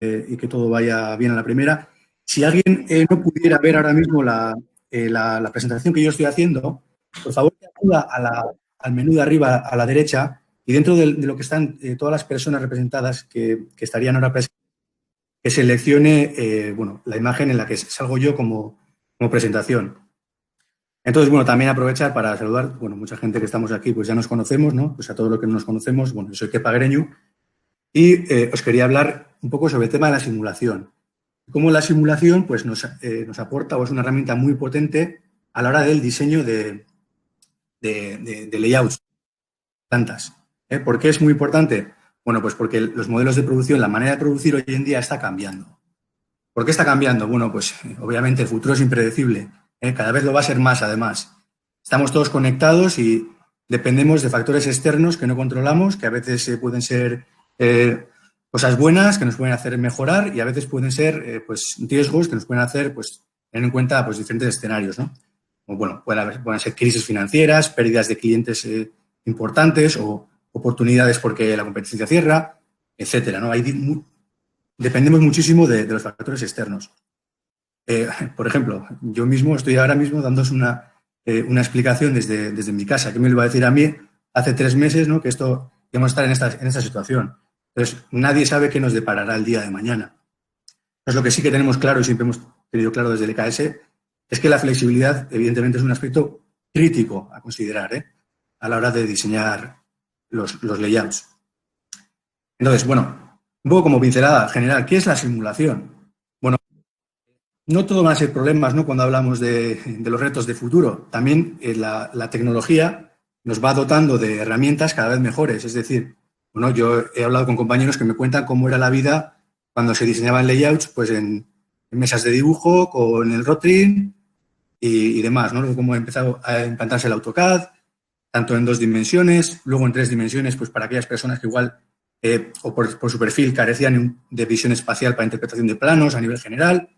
y que todo vaya bien a la primera. Si alguien no pudiera ver ahora mismo la presentación que yo estoy haciendo, por favor, que acuda al menú de arriba a la derecha y dentro de lo que están todas las personas representadas que estarían ahora presentes, que seleccione la imagen en la que salgo yo como presentación. Entonces, bueno, también aprovechar para saludar, mucha gente que estamos aquí, pues ya nos conocemos, ¿no? Pues a todos los que no nos conocemos, yo soy Kepa Greñu y os quería hablar un poco sobre el tema de la simulación. Cómo la simulación pues, nos aporta o es una herramienta muy potente a la hora del diseño de layouts, plantas. ¿Por qué es muy importante? Bueno, pues porque los modelos de producción, la manera de producir hoy en día está cambiando. ¿Por qué está cambiando? Bueno, pues obviamente el futuro es impredecible. Cada vez lo va a ser más, además. Estamos todos conectados y dependemos de factores externos que no controlamos, que a veces pueden ser cosas buenas que nos pueden hacer mejorar y a veces pueden ser riesgos que nos pueden hacer tener en cuenta diferentes escenarios, ¿no? O, pueden ser crisis financieras, pérdidas de clientes importantes o oportunidades porque la competencia cierra, etcétera, ¿no? Dependemos muchísimo de los factores externos. Por ejemplo, yo mismo estoy ahora mismo dándos una explicación desde mi casa. ¿Qué me lo iba a decir a mí hace 3 meses, ¿no? Que íbamos a estar en esta situación? Entonces, nadie sabe qué nos deparará el día de mañana. Entonces, lo que sí que tenemos claro y siempre hemos tenido claro desde el EKS es que la flexibilidad, evidentemente, es un aspecto crítico a considerar a la hora de diseñar los layouts. Entonces, un poco como pincelada general, ¿qué es la simulación? Bueno, no todo van a ser problemas, ¿no? Cuando hablamos de los retos de futuro. También la tecnología nos va dotando de herramientas cada vez mejores. Es decir, yo he hablado con compañeros que me cuentan cómo era la vida cuando se diseñaban layouts, pues en mesas de dibujo, con el Rotring y demás, ¿no? Cómo ha empezado a implantarse el AutoCAD, tanto en 2 dimensiones, luego en 3 dimensiones, pues para aquellas personas que igual, o por su perfil, carecían de visión espacial para interpretación de planos a nivel general,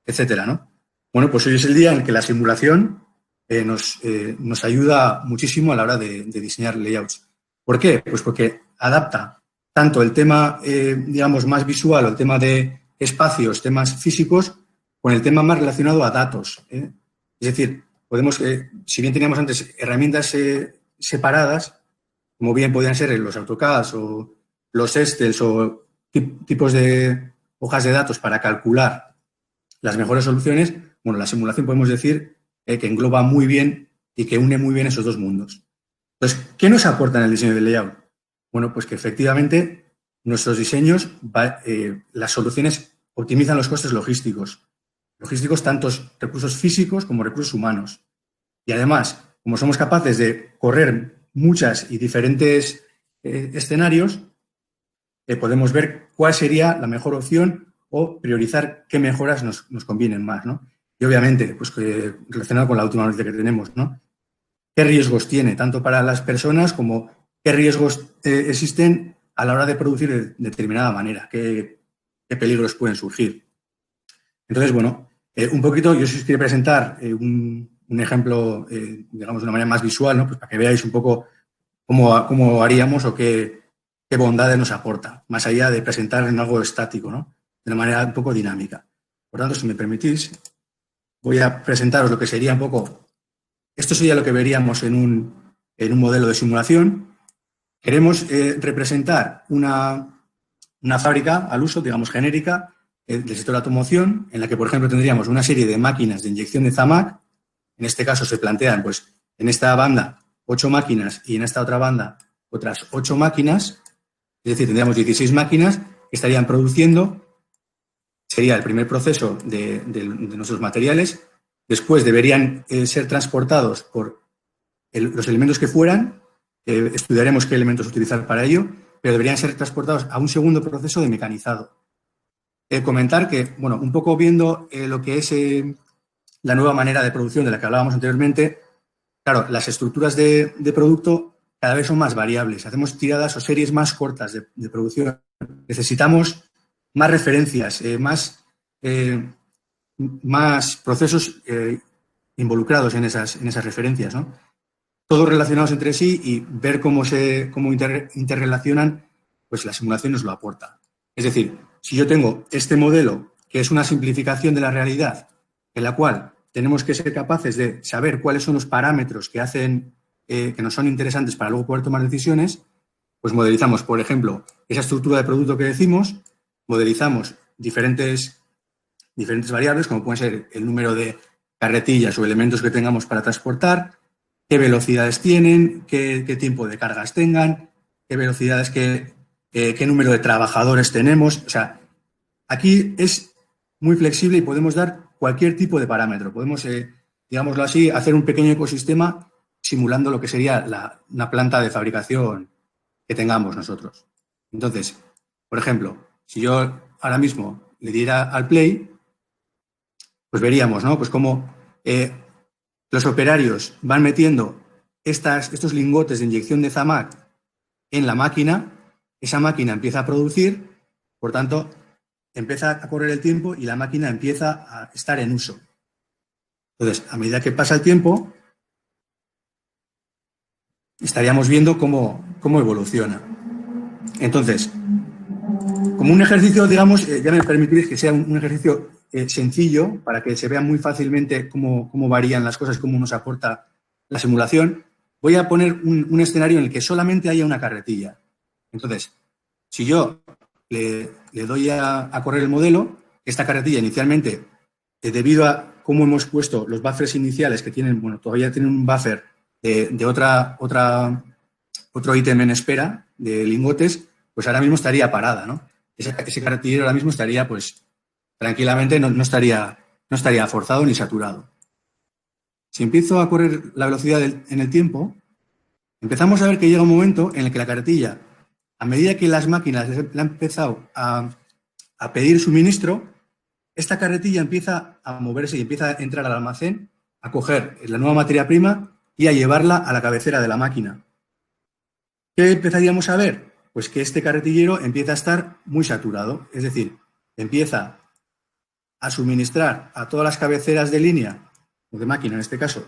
etcétera, ¿no? Bueno, pues hoy es el día en que la simulación nos ayuda muchísimo a la hora de diseñar layouts. ¿Por qué? Pues porque adapta tanto el tema, digamos, más visual o el tema de espacios, temas físicos, con el tema más relacionado a datos. Es decir, podemos, si bien teníamos antes herramientas separadas, como bien podían ser los AutoCAD o los Excel o tipos de hojas de datos para calcular las mejores soluciones, la simulación podemos decir que engloba muy bien y que une muy bien esos 2 mundos. Entonces, ¿qué nos aporta en el diseño del layout? Bueno, pues que efectivamente nuestros diseños, las soluciones optimizan los costes logísticos. Logísticos, tanto recursos físicos como recursos humanos. Y además, como somos capaces de correr muchas y diferentes escenarios, podemos ver cuál sería la mejor opción o priorizar qué mejoras nos convienen más, ¿no? Y obviamente, pues relacionado con la última noticia que tenemos, ¿no? ¿Qué riesgos tiene tanto para las personas como qué riesgos existen a la hora de producir de determinada manera? ¿Qué peligros pueden surgir? Entonces, un poquito, yo sí os quiero presentar un ejemplo, digamos, de una manera más visual, ¿no? Pues para que veáis un poco cómo haríamos o qué bondades nos aporta, más allá de presentar en algo estático, ¿no? De una manera un poco dinámica. Por tanto, si me permitís, voy a presentaros lo que sería un poco, esto sería lo que veríamos en un modelo de simulación. Queremos representar una fábrica al uso, digamos, genérica, del sector de automoción, en la que, por ejemplo, tendríamos una serie de máquinas de inyección de Zamac. En este caso se plantean, pues, en esta banda 8 máquinas y en esta otra banda otras 8 máquinas. Es decir, tendríamos 16 máquinas que estarían produciendo. Sería el primer proceso de nuestros materiales. Después deberían ser transportados por los elementos que fueran. Estudiaremos qué elementos utilizar para ello, pero deberían ser transportados a un segundo proceso de mecanizado. Comentar que, un poco viendo lo que es la nueva manera de producción de la que hablábamos anteriormente, claro, las estructuras de producto cada vez son más variables. Hacemos tiradas o series más cortas de producción. Necesitamos más referencias, más procesos involucrados en esas referencias, ¿no? Todos relacionados entre sí y ver cómo interrelacionan, pues la simulación nos lo aporta. Es decir, si yo tengo este modelo, que es una simplificación de la realidad, en la cual tenemos que ser capaces de saber cuáles son los parámetros que hacen, que nos son interesantes para luego poder tomar decisiones, pues modelizamos, por ejemplo, esa estructura de producto que decimos, modelizamos diferentes variables, como pueden ser el número de carretillas o elementos que tengamos para transportar, qué velocidades tienen, qué tiempo de cargas tengan, qué velocidades, qué número de trabajadores tenemos. O sea, aquí es muy flexible y podemos dar cualquier tipo de parámetro. Podemos, digámoslo así, hacer un pequeño ecosistema simulando lo que sería una planta de fabricación que tengamos nosotros. Entonces, por ejemplo, si yo ahora mismo le diera al play, pues veríamos, ¿no? Pues cómo los operarios van metiendo estos lingotes de inyección de Zamac en la máquina, esa máquina empieza a producir, por tanto, empieza a correr el tiempo y la máquina empieza a estar en uso. Entonces, a medida que pasa el tiempo, estaríamos viendo cómo evoluciona. Entonces, como un ejercicio, digamos, ya me permitiréis que sea un ejercicio sencillo para que se vea muy fácilmente cómo varían las cosas, cómo nos aporta la simulación. Voy a poner un escenario en el que solamente haya una carretilla. Entonces, si yo le doy a correr el modelo, esta carretilla inicialmente, debido a cómo hemos puesto los buffers iniciales que tienen, bueno, todavía tienen un buffer de otro ítem en espera de lingotes, pues ahora mismo estaría parada, ¿no? Ese carretillero ahora mismo estaría, pues, tranquilamente, no estaría forzado ni saturado. Si empiezo a correr la velocidad en el tiempo, empezamos a ver que llega un momento en el que la carretilla, a medida que las máquinas le han empezado a pedir suministro, esta carretilla empieza a moverse y empieza a entrar al almacén, a coger la nueva materia prima y a llevarla a la cabecera de la máquina. ¿Qué empezaríamos a ver? Pues que este carretillero empieza a estar muy saturado, es decir, empieza a suministrar a todas las cabeceras de línea, o de máquina en este caso,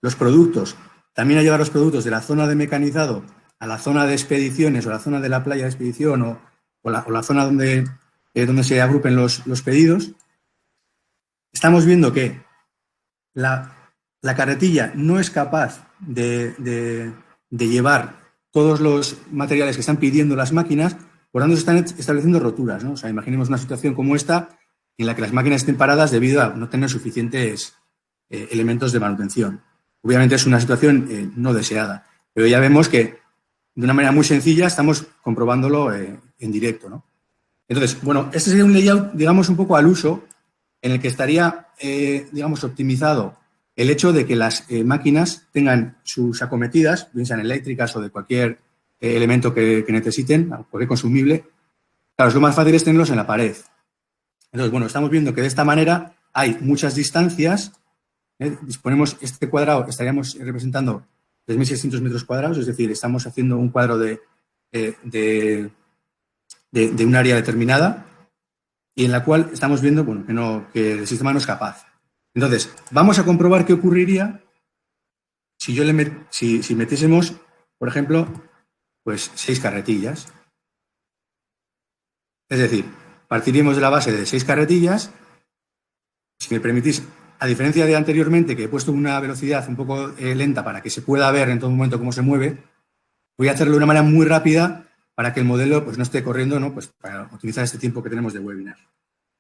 los productos, también a llevar los productos de la zona de mecanizado a la zona de expediciones o la zona de la playa de expedición o la zona donde se agrupen los pedidos. Estamos viendo que la carretilla no es capaz de llevar todos los materiales que están pidiendo las máquinas, por tanto se están estableciendo roturas, ¿no? O sea, imaginemos una situación como esta en la que las máquinas estén paradas debido a no tener suficientes elementos de manutención. Obviamente es una situación no deseada, pero ya vemos que de una manera muy sencilla estamos comprobándolo en directo, ¿no? Entonces, bueno, este sería un layout, digamos, un poco al uso, en el que estaría, digamos, optimizado el hecho de que las máquinas tengan sus acometidas, bien sean eléctricas o de cualquier elemento que necesiten, cualquier consumible. Claro, es lo más fácil es tenerlos en la pared. Entonces, bueno, estamos viendo que de esta manera hay muchas distancias. Disponemos este cuadrado, estaríamos representando 3.600 metros cuadrados, es decir, estamos haciendo un cuadro de un área determinada y en la cual estamos viendo, bueno, que el sistema no es capaz. Entonces, vamos a comprobar qué ocurriría si si metiésemos, por ejemplo, pues 6 carretillas. Es decir, partiríamos de la base de 6 carretillas. Si me permitís, a diferencia de anteriormente, que he puesto una velocidad un poco lenta para que se pueda ver en todo momento cómo se mueve, voy a hacerlo de una manera muy rápida para que el modelo pues, no esté corriendo, ¿no? Pues, para utilizar este tiempo que tenemos de webinar.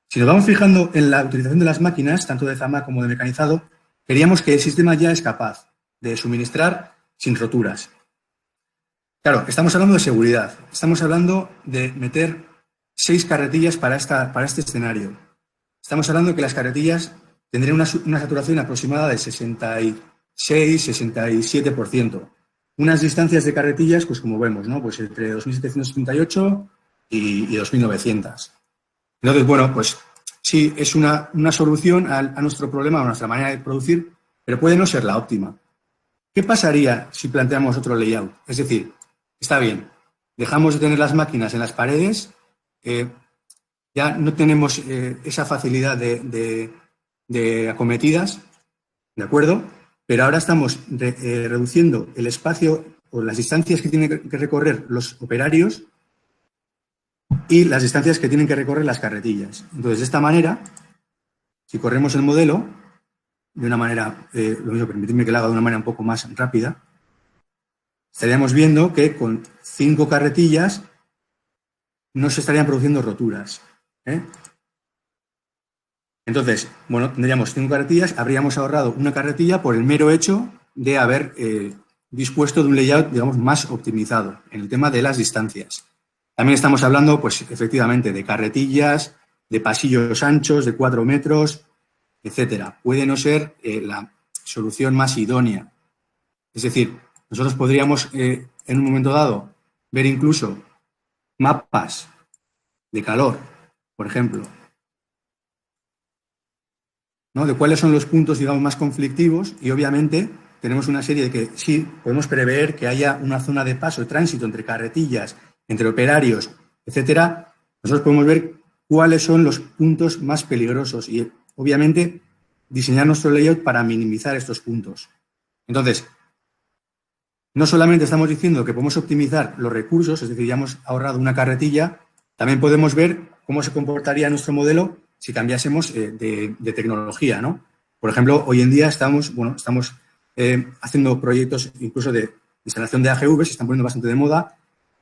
Si nos vamos fijando en la utilización de las máquinas, tanto de Zamac como de mecanizado, veríamos que el sistema ya es capaz de suministrar sin roturas. Claro, estamos hablando de seguridad, estamos hablando de meter 6 carretillas para este escenario. Estamos hablando de que las carretillas tendrían una saturación aproximada del 66-67%. Unas distancias de carretillas, pues como vemos, ¿no? Pues entre 2.738 y 2.900. Entonces, bueno, pues sí, es una solución a nuestro problema, a nuestra manera de producir, pero puede no ser la óptima. ¿Qué pasaría si planteamos otro layout? Es decir, está bien, dejamos de tener las máquinas en las paredes, ya no tenemos esa facilidad de acometidas, ¿de acuerdo? Pero ahora estamos reduciendo el espacio o las distancias que tienen que recorrer los operarios y las distancias que tienen que recorrer las carretillas. Entonces, de esta manera, si corremos el modelo de una manera, lo mismo, permitidme que lo haga de una manera un poco más rápida, estaríamos viendo que con 5 carretillas no se estarían produciendo roturas. Entonces, bueno, tendríamos 5 carretillas, habríamos ahorrado una carretilla por el mero hecho de haber dispuesto de un layout, digamos, más optimizado en el tema de las distancias. También estamos hablando, pues, efectivamente, de carretillas, de pasillos anchos de 4 metros, etcétera. Puede no ser la solución más idónea. Es decir, nosotros podríamos, en un momento dado, ver incluso mapas de calor, por ejemplo, ¿no? De cuáles son los puntos, digamos, más conflictivos y, obviamente, tenemos una serie de que sí podemos prever que haya una zona de paso, de tránsito entre carretillas, entre operarios, etcétera. Nosotros podemos ver cuáles son los puntos más peligrosos y, obviamente, diseñar nuestro layout para minimizar estos puntos. Entonces, no solamente estamos diciendo que podemos optimizar los recursos, es decir, ya hemos ahorrado una carretilla, también podemos ver cómo se comportaría nuestro modelo si cambiásemos de tecnología, ¿no? Por ejemplo, hoy en día estamos haciendo proyectos incluso de instalación de AGVs, se están poniendo bastante de moda.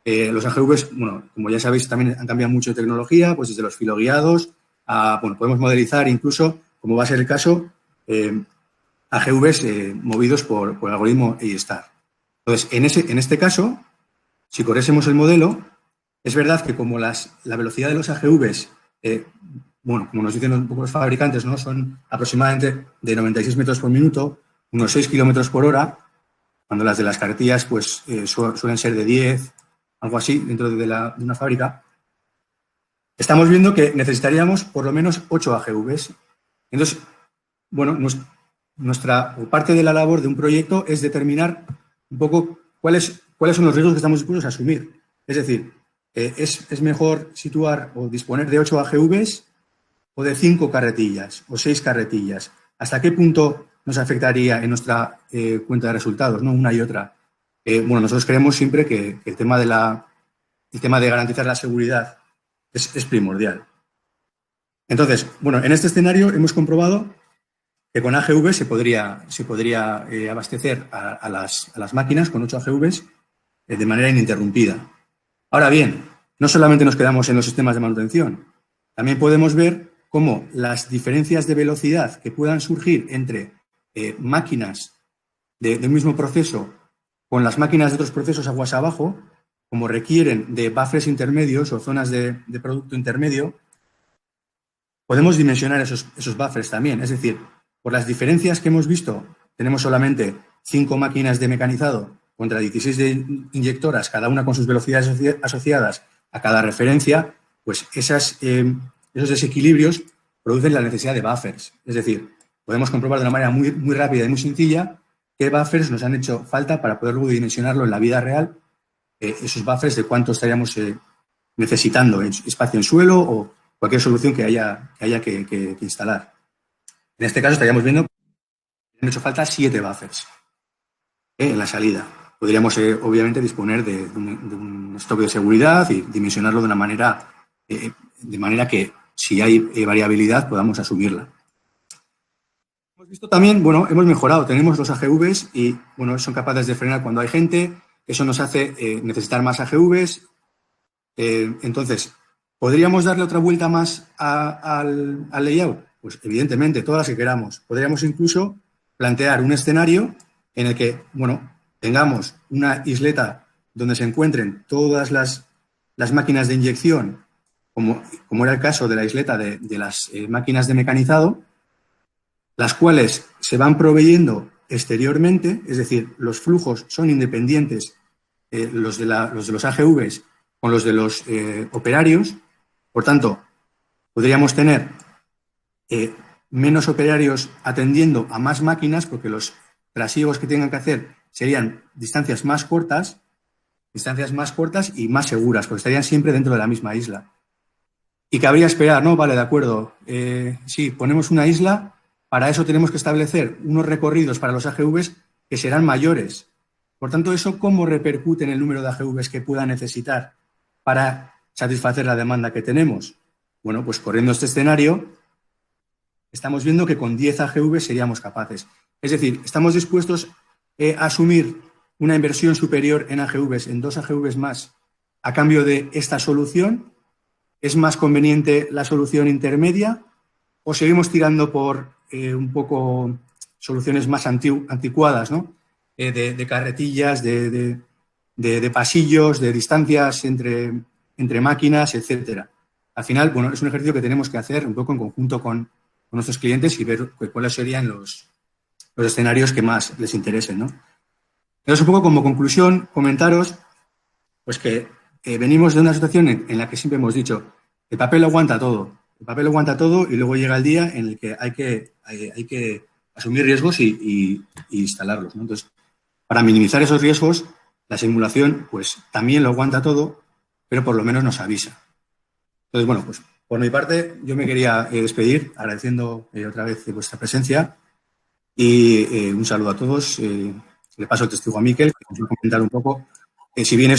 Los AGVs, bueno, como ya sabéis, también han cambiado mucho de tecnología, pues desde los filoguiados a, bueno, podemos modelizar incluso, como va a ser el caso, AGVs movidos por el algoritmo A-Star. Entonces, en este caso, si corriésemos el modelo, es verdad que como la velocidad de los AGVs, bueno, como nos dicen un poco los fabricantes, ¿no? Son aproximadamente de 96 metros por minuto, unos 6 kilómetros por hora, cuando las de las carretillas pues, suelen ser de 10, algo así, dentro de una fábrica. Estamos viendo que necesitaríamos por lo menos 8 AGVs. Entonces, bueno, nuestra parte de la labor de un proyecto es determinar un poco cuáles son los riesgos que estamos dispuestos a asumir. Es decir, ¿es mejor situar o disponer de 8 AGVs o de 5 carretillas o 6 carretillas? ¿Hasta qué punto nos afectaría en nuestra cuenta de resultados, ¿no? Una y otra? Bueno, nosotros creemos siempre que el tema de garantizar la seguridad es primordial. Entonces, bueno, en este escenario hemos comprobado que con AGV se podría abastecer a las máquinas con 8 AGVs de manera ininterrumpida. Ahora bien, no solamente nos quedamos en los sistemas de manutención, también podemos ver cómo las diferencias de velocidad que puedan surgir entre máquinas de un mismo proceso con las máquinas de otros procesos aguas abajo, como requieren de buffers intermedios o zonas de producto intermedio, podemos dimensionar esos buffers también. Es decir, por las diferencias que hemos visto, tenemos solamente 5 máquinas de mecanizado contra 16 de inyectoras, cada una con sus velocidades asociadas a cada referencia, pues esos desequilibrios producen la necesidad de buffers. Es decir, podemos comprobar de una manera muy, muy rápida y muy sencilla qué buffers nos han hecho falta para poder luego dimensionarlo en la vida real, esos buffers de cuánto estaríamos necesitando, espacio en suelo o cualquier solución que haya que instalar. En este caso estaríamos viendo que han hecho falta 7 buffers en la salida. Podríamos, obviamente, disponer de un stock de seguridad y dimensionarlo de una manera, de manera que, si hay variabilidad, podamos asumirla. Hemos visto también, bueno, hemos mejorado, tenemos los AGVs y, bueno, son capaces de frenar cuando hay gente, eso nos hace necesitar más AGVs. Entonces, ¿podríamos darle otra vuelta más al layout? Pues, evidentemente, todas las que queramos. Podríamos incluso plantear un escenario en el que, bueno, tengamos una isleta donde se encuentren todas las máquinas de inyección, como era el caso de la isleta de las máquinas de mecanizado, las cuales se van proveyendo exteriormente, es decir, los flujos son independientes, los de los AGVs con los de los operarios. Por tanto, podríamos tener menos operarios atendiendo a más máquinas porque los trasiegos que tengan que hacer serían distancias más cortas y más seguras, porque estarían siempre dentro de la misma isla. Y cabría esperar, ¿no? Vale, de acuerdo. Sí, ponemos una isla, para eso tenemos que establecer unos recorridos para los AGVs que serán mayores. Por tanto, ¿eso cómo repercute en el número de AGVs que pueda necesitar para satisfacer la demanda que tenemos. Bueno, pues corriendo este escenario, estamos viendo que con 10 AGV seríamos capaces. Es decir, estamos dispuestos a asumir una inversión superior en AGVs, en 2 AGVs más, a cambio de esta solución. ¿Es más conveniente la solución intermedia o seguimos tirando por un poco soluciones más anticuadas, ¿no? De carretillas, de pasillos, de distancias entre máquinas, etcétera? Al final, bueno, es un ejercicio que tenemos que hacer un poco en conjunto con nuestros clientes y ver cuáles serían los escenarios que más les interesen, ¿no? Entonces, un poco como conclusión, comentaros pues que venimos de una situación en la que siempre hemos dicho, el papel lo aguanta todo. El papel lo aguanta todo y luego llega el día en el que hay que asumir riesgos y instalarlos, ¿no? Entonces, para minimizar esos riesgos, la simulación pues también lo aguanta todo, pero por lo menos nos avisa. Entonces, bueno, pues por mi parte yo me quería despedir agradeciendo otra vez vuestra presencia y un saludo a todos. Le paso el testigo a Miquel, que nos va a comentar un poco si bien esto